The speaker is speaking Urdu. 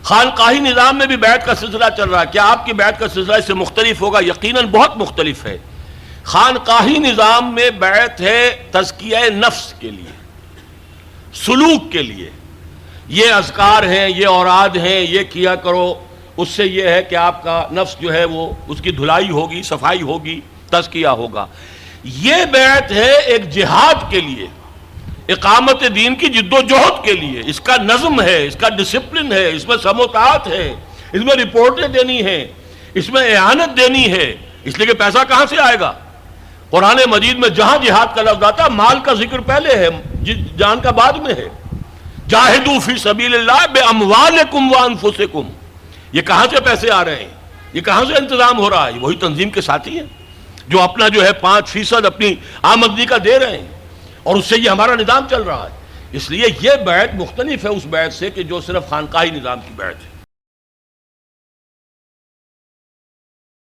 خانقاہی نظام میں بھی بیعت کا سلسلہ چل رہا ہے. کیا آپ کی بیعت کا سلسلہ اس سے مختلف ہوگا؟ یقیناً بہت مختلف ہے. خانقاہی نظام میں بیعت ہے تزکیہ نفس کے لیے، سلوک کے لیے. یہ اذکار ہیں، یہ اوراد ہیں، یہ کیا کرو، اس سے یہ ہے کہ آپ کا نفس جو ہے وہ اس کی دھلائی ہوگی، صفائی ہوگی، تزکیہ ہوگا. یہ بیعت ہے ایک جہاد کے لیے، اقامت دین کی جد و جہد کے لیے. اس کا نظم ہے، اس کا ڈسپلن ہے، اس میں سموتات ہے، اس میں رپورٹیں دینی ہیں، اس میں اعانت دینی ہے. اس لیے کہ پیسہ کہاں سے آئے گا؟ قرآن مجید میں جہاں جہاد کا لفظ آتا ہے مال کا ذکر پہلے ہے، جان کا بعد میں ہے. جاہدوا فی سبیل اللہ باموالکم وانفسکم. یہ کہاں سے پیسے آ رہے ہیں؟ یہ کہاں سے انتظام ہو رہا ہے؟ وہی تنظیم کے ساتھی ہیں جو اپنا جو ہے 5% اپنی آمدنی کا دے رہے ہیں، اور اس سے یہ ہمارا نظام چل رہا ہے. اس لیے یہ بیعت مختلف ہے اس بیعت سے کہ جو صرف خانقاہی نظام کی بیعت ہے.